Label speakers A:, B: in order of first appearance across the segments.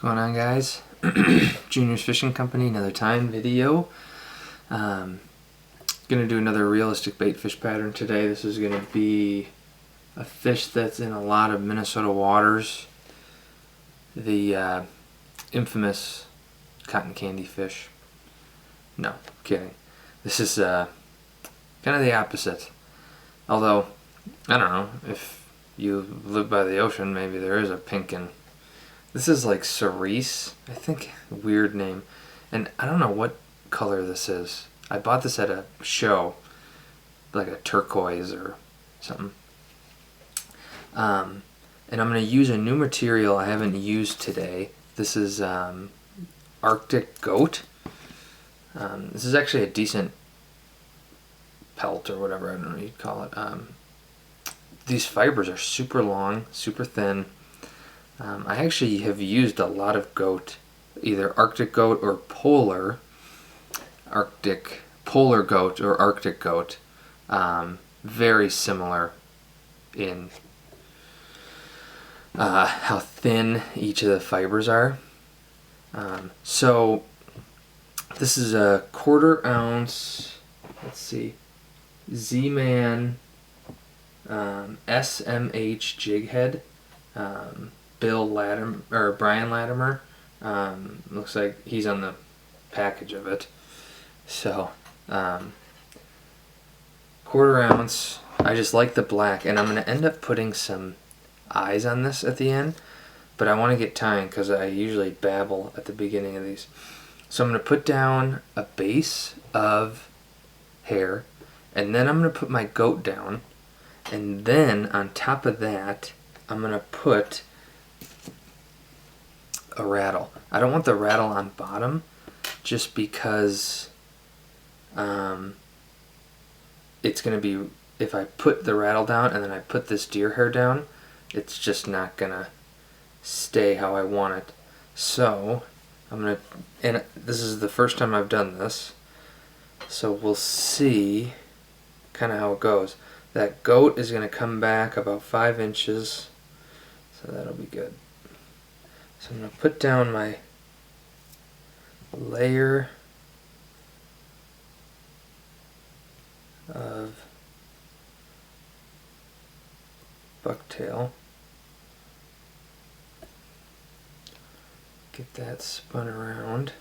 A: going on, guys? Junior's Fishing Company, another time video. Gonna do another realistic bait fish pattern today. This is gonna be a fish that's in a lot of Minnesota waters. The infamous cotton candy fish. No, kidding. This is kind of the opposite. Although, I don't know, if you live by the ocean, maybe there is a pink and this is like Cerise, I think. Weird name. And I don't know what color this is. I bought this at a show, like a turquoise or something. And I'm going to use a new material I haven't used today. This is Arctic Goat. This is actually a decent pelt or whatever, I don't know what you'd call it. These fibers are super long, super thin. I actually have used a lot of goat, either Arctic goat or polar goat or Arctic goat. Very similar in how thin each of the fibers are. So this is a 1/4 ounce, let's see, Z-Man SMH jig head. Brian Latimer. Looks like he's on the package of it. So, 1/4 ounce. I just like the black, and I'm going to end up putting some eyes on this at the end, but I want to get tying because I usually babble at the beginning of these. So I'm going to put down a base of hair, and then I'm going to put my goat down, and then on top of that, I'm going to put a rattle. I don't want the rattle on bottom just because it's going to be, if I put the rattle down and then I put this deer hair down, it's just not going to stay how I want it. So I'm going to, and this is the first time I've done this, so we'll see kind of how it goes. That goat is going to come back about 5 inches, so that'll be good. So I'm going to put down my layer of bucktail. Get that spun around.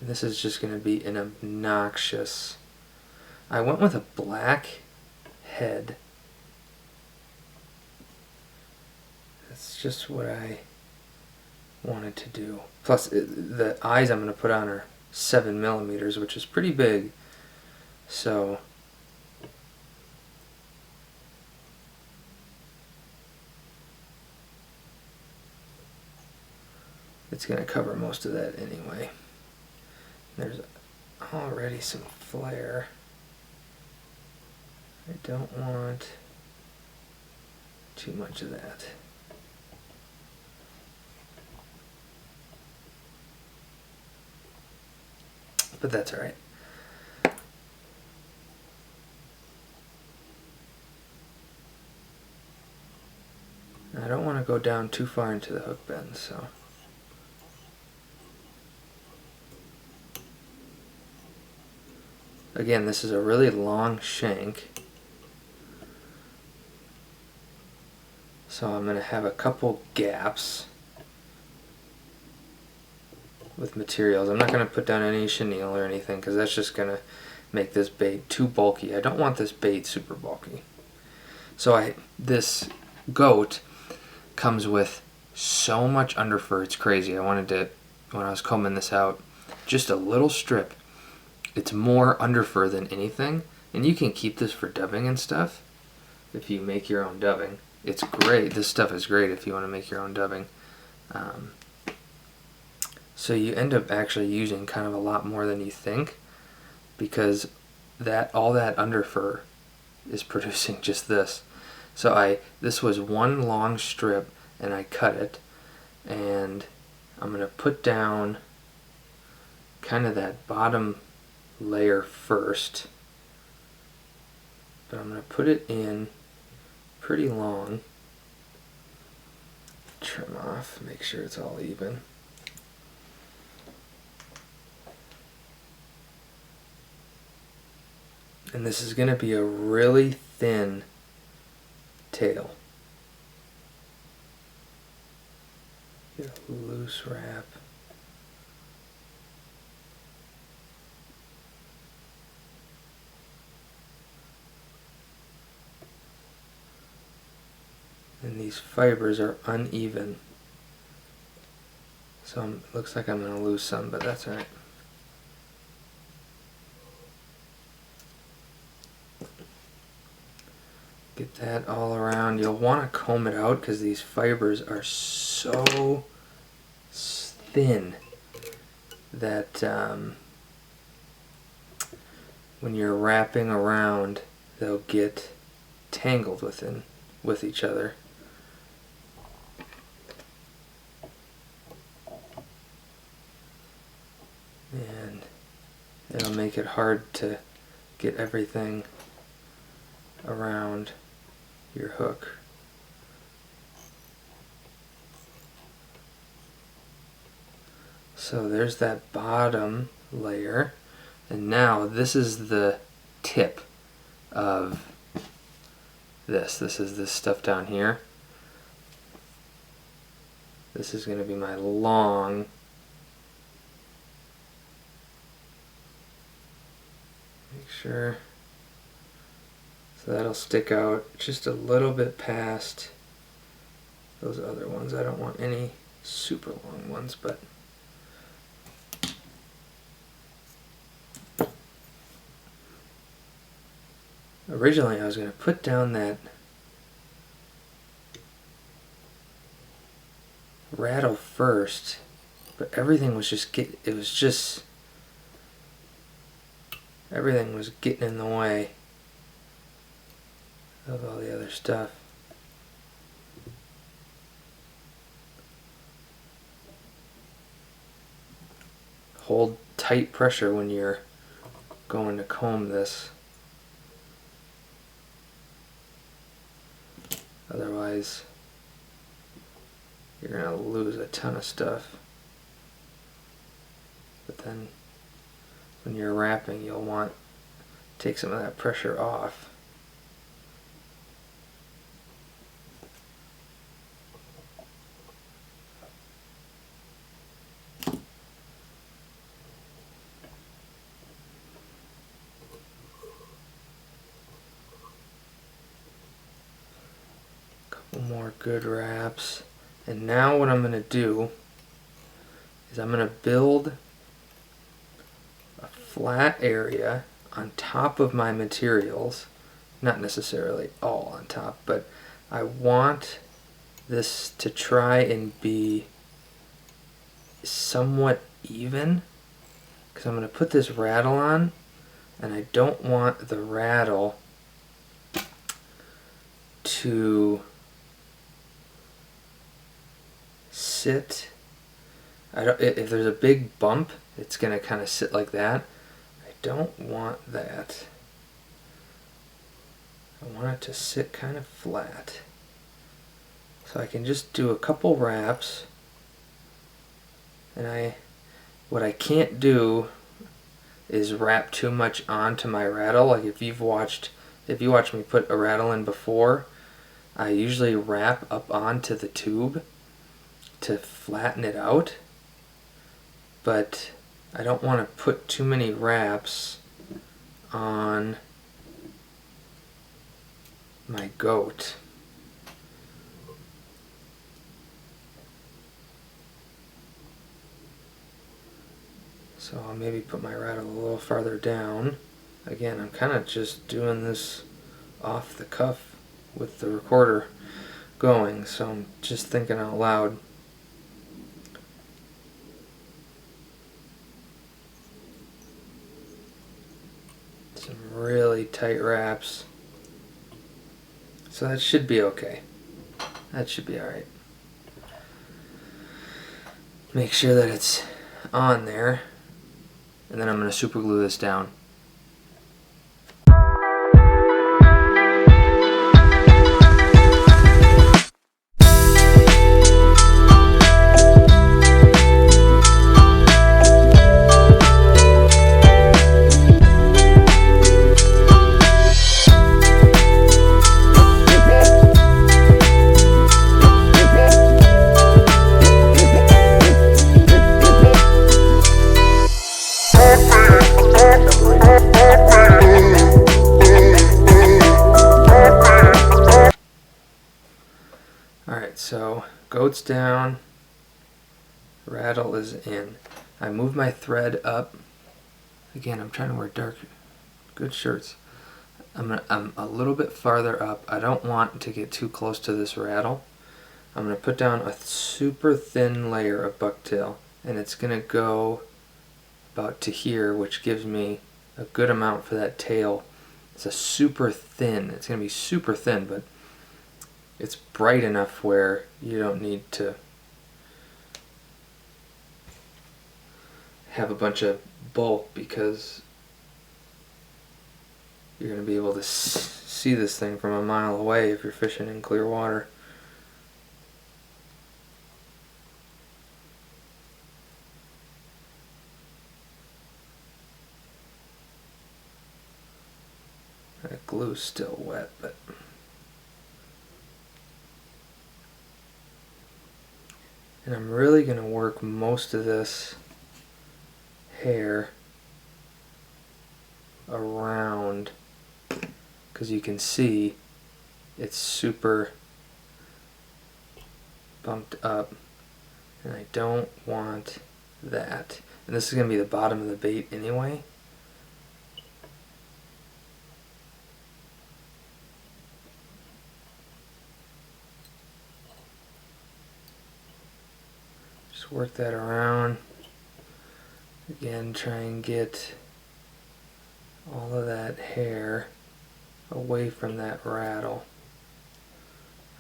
A: And this is just going to be an obnoxious. I went with a black head. That's just what I wanted to do. Plus, the eyes I'm going to put on are 7mm, which is pretty big. So it's going to cover most of that anyway. There's already some flare. I don't want too much of that. But that's alright. I don't want to go down too far into the hook bend, so again, this is a really long shank, so I'm going to have a couple gaps with materials. I'm not going to put down any chenille or anything because that's just going to make this bait too bulky. I don't want this bait super bulky. So this goat comes with so much underfur, it's crazy. I wanted to, when I was combing this out, just a little strip. It's more underfur than anything, and you can keep this for dubbing and stuff if you make your own dubbing. It's great. This stuff is great if you want to make your own dubbing. So you end up actually using kind of a lot more than you think, because all that underfur is producing just this. So this was one long strip, and I cut it, and I'm going to put down kind of that bottom layer first, but I'm going to put it in pretty long. trim off, make sure it's all even. And this is going to be a really thin tail. Get a loose wrap. And these fibers are uneven. So it looks like I'm going to lose some, but that's alright. Get that all around. You'll want to comb it out because these fibers are so thin that when you're wrapping around, they'll get tangled with each other. And it'll make it hard to get everything around your hook. So there's that bottom layer, and now this is the tip of this. This is this stuff down here. This is going to be my long make sure. So that'll stick out just a little bit past those other ones. I don't want any super long ones, but originally I was going to put down that rattle first, but everything was just everything was getting in the way of all the other stuff. Hold tight pressure when you're going to comb this. Otherwise, you're going to lose a ton of stuff. But then when you're wrapping, you'll want to take some of that pressure off. More good wraps, and now what I'm going to do is I'm going to build a flat area on top of my materials, not necessarily all on top, but I want this to try and be somewhat even, because I'm going to put this rattle on, and I don't want the rattle to sit. If there's a big bump, it's going to kind of sit like that. I don't want that. I want it to sit kind of flat. So I can just do a couple wraps, and what I can't do is wrap too much onto my rattle. Like if you watched me put a rattle in before, I usually wrap up onto the tube to flatten it out, but I don't want to put too many wraps on my goat. So I'll maybe put my rattle a little farther down. Again, I'm kind of just doing this off the cuff with the recorder going, so I'm just thinking out loud. Some really tight wraps. So that should be okay. That should be alright. Make sure that it's on there, and then I'm going to super glue this down. So goat's down, rattle is in. I move my thread up. Again, I'm trying to wear dark, good shirts. I'm a little bit farther up. I don't want to get too close to this rattle. I'm going to put down a super thin layer of bucktail, and it's going to go about to here, which gives me a good amount for that tail. It's a super thin, it's going to be super thin, but it's bright enough where you don't need to have a bunch of bulk, because you're going to be able to see this thing from a mile away if you're fishing in clear water. That glue's still wet, but and I'm really going to work most of this hair around, because you can see it's super bumped up, and I don't want that. And this is going to be the bottom of the bait anyway. Just work that around. Again, try and get all of that hair away from that rattle,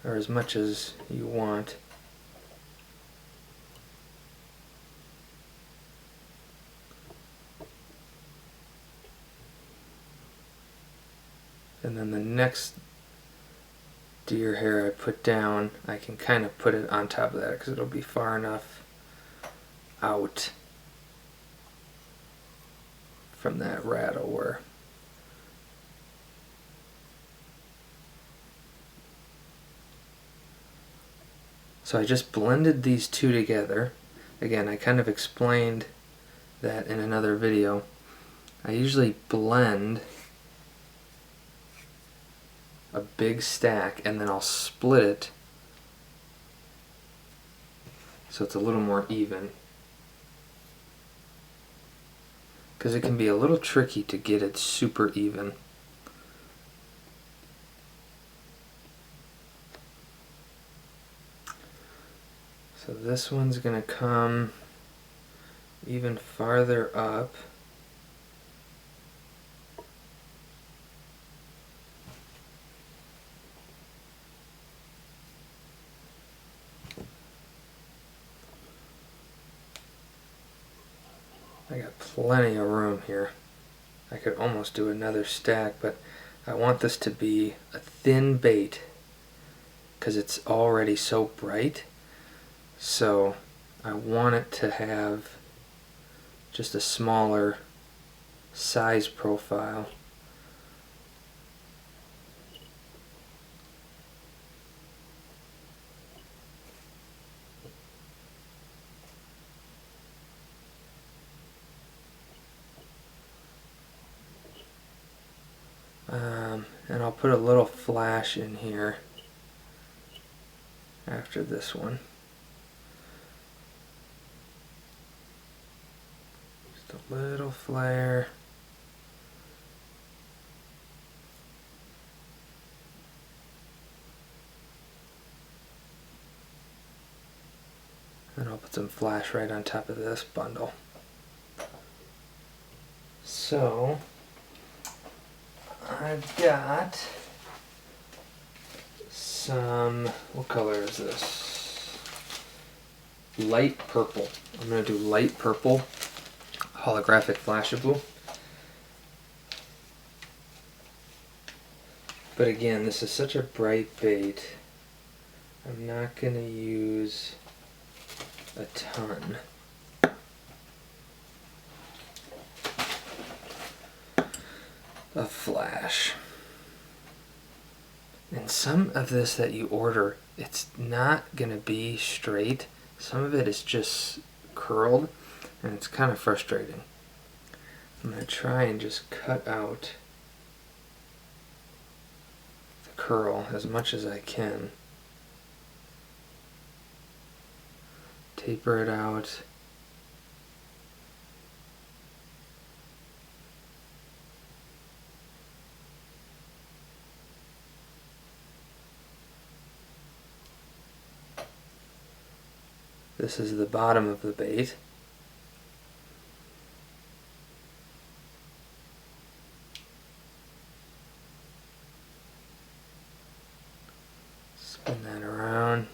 A: or as much as you want. And then the next deer hair I put down, I can kind of put it on top of that because it'll be far enough out from that rattle where so I just blended these two together. Again, I kind of explained that in another video. I usually blend a big stack and then I'll split it so it's a little more even, because it can be a little tricky to get it super even. So this one's going to come even farther up. I got plenty of room here. I could almost do another stack, but I want this to be a thin bait because it's already so bright. So I want it to have just a smaller size profile. And I'll put a little flash in here after this one. Just a little flare. And I'll put some flash right on top of this bundle. So I've got some, what color is this? Light purple. I'm going to do light purple holographic Flashaboo. But again, this is such a bright bait, I'm not going to use a ton. Of flash. And some of this that you order, it's not going to be straight. Some of it is just curled, and it's kind of frustrating. I'm going to try and just cut out the curl as much as I can. taper it out. This is the bottom of the bait. Spin that around.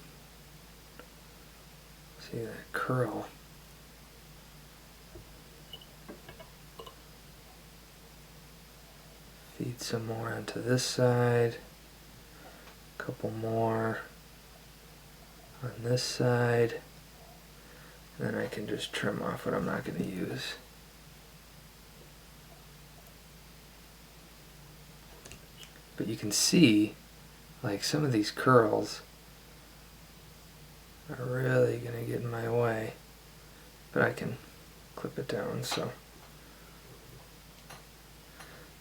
A: See that curl. Feed some more onto this side. A couple more on this side. Then I can just trim off what I'm not going to use. But you can see, like, some of these curls are really going to get in my way. But I can clip it down, so.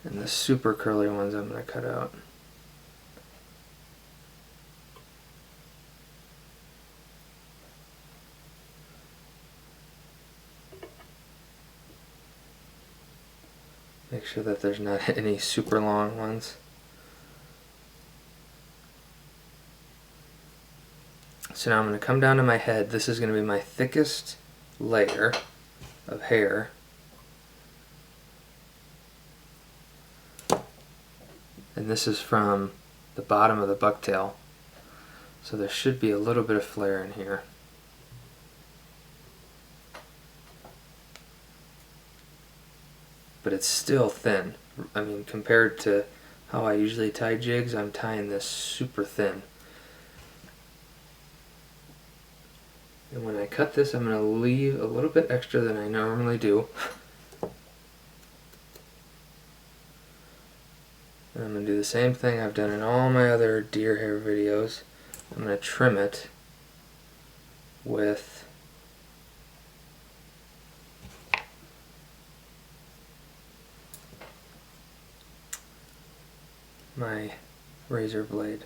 A: And the super curly ones I'm going to cut out. Make sure that there's not any super long ones. So now I'm going to come down to my head. This is going to be my thickest layer of hair. And this is from the bottom of the bucktail. So there should be a little bit of flare in here. But it's still thin. I mean, compared to how I usually tie jigs, I'm tying this super thin. And when I cut this, I'm going to leave a little bit extra than I normally do. And I'm going to do the same thing I've done in all my other deer hair videos. I'm going to trim it with my razor blade.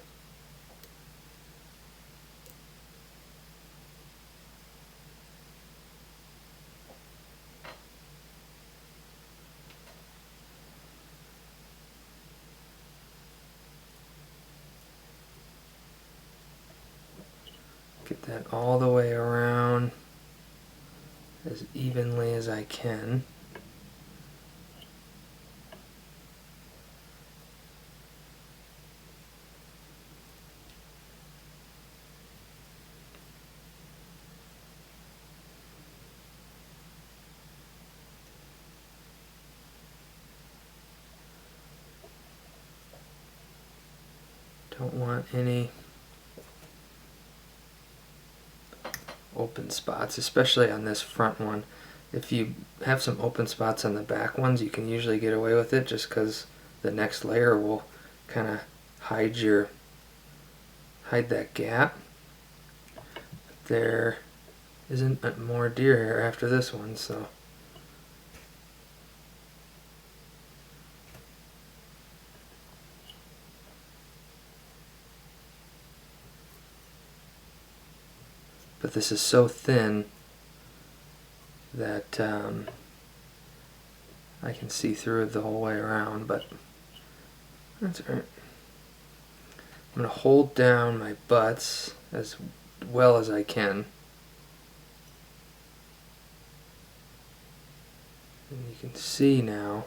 A: Get that all the way around as evenly as I can. Don't want any open spots, especially on this front one. If you have some open spots on the back ones, you can usually get away with it just because the next layer will kind of hide that gap. There isn't more deer hair after this one, so but this is so thin that I can see through it the whole way around, but that's all right. I'm going to hold down my butts as well as I can. And you can see now,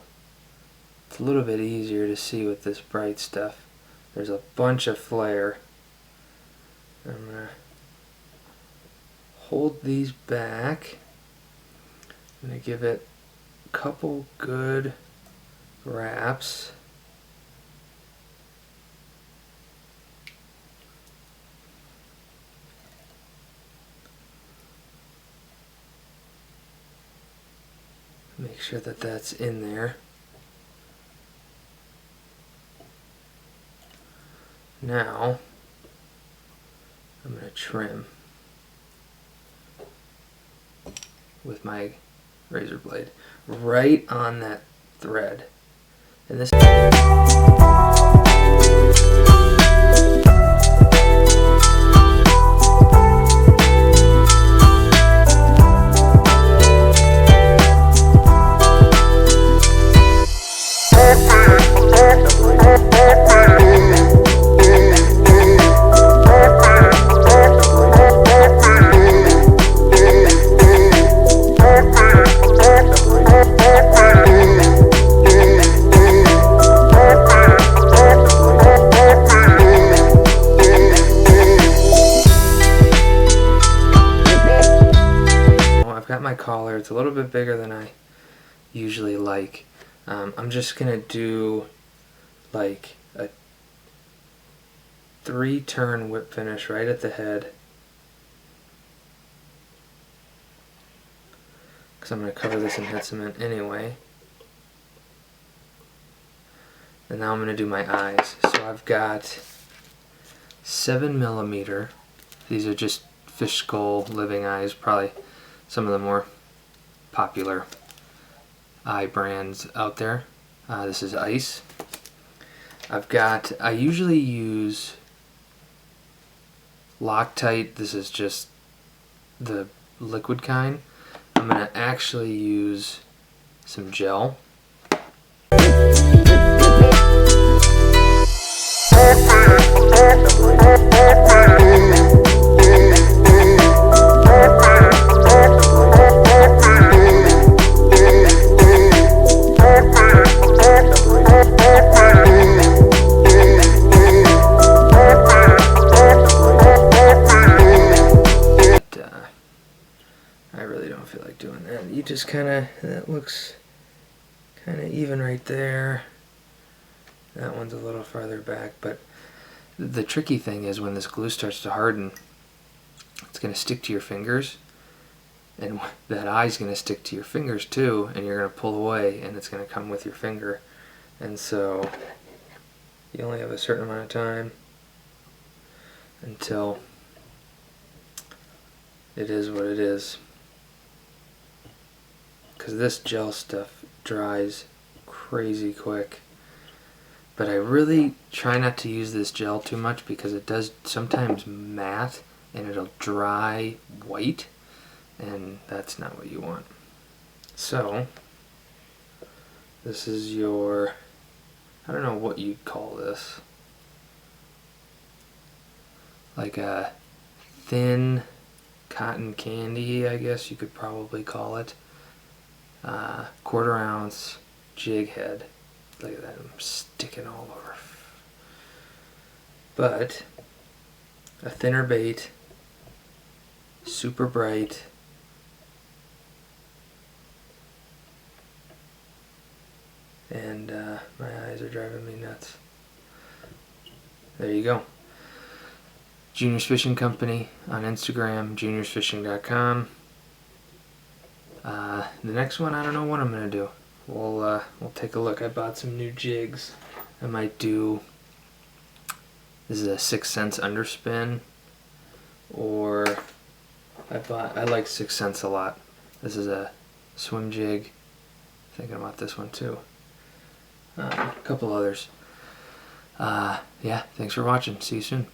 A: it's a little bit easier to see with this bright stuff. There's a bunch of flare. I'm going to hold these back. I'm going to give it a couple good wraps. Make sure that that's in there. Now, I'm going to trim with my razor blade right on that thread. And this got my collar. It's a little bit bigger than I usually like. I'm just gonna do like a 3-turn whip finish right at the head, because I'm gonna cover this in head cement anyway. And now I'm gonna do my eyes. So I've got 7mm. These are just fish skull living eyes, probably some of the more popular eye brands out there. This is Ice. I usually use Loctite. This is just the liquid kind. I'm gonna actually use some gel. I really don't feel like doing that. You just that looks kind of even right there. That one's a little farther back, but the tricky thing is when this glue starts to harden, it's going to stick to your fingers, and that eye's going to stick to your fingers too, and you're going to pull away and it's going to come with your finger. And so you only have a certain amount of time until it is what it is. Because this gel stuff dries crazy quick. But I really try not to use this gel too much because it does sometimes matte and it'll dry white, and that's not what you want. So this is your, I don't know what you'd call this, like a thin cotton candy, I guess you could probably call it. 1/4 ounce jig head. Look at that, I'm sticking all over. But a thinner bait, super bright, and my eyes are driving me nuts. There you go. Junior's Fishing Company on Instagram, juniorsfishing.com. The next one, I don't know what I'm gonna do. We'll take a look. I bought some new jigs. I might do, this is a 6 cents underspin, or I like 6 cents a lot. This is a swim jig. Thinking about this one too. A couple others. Yeah, thanks for watching. See you soon.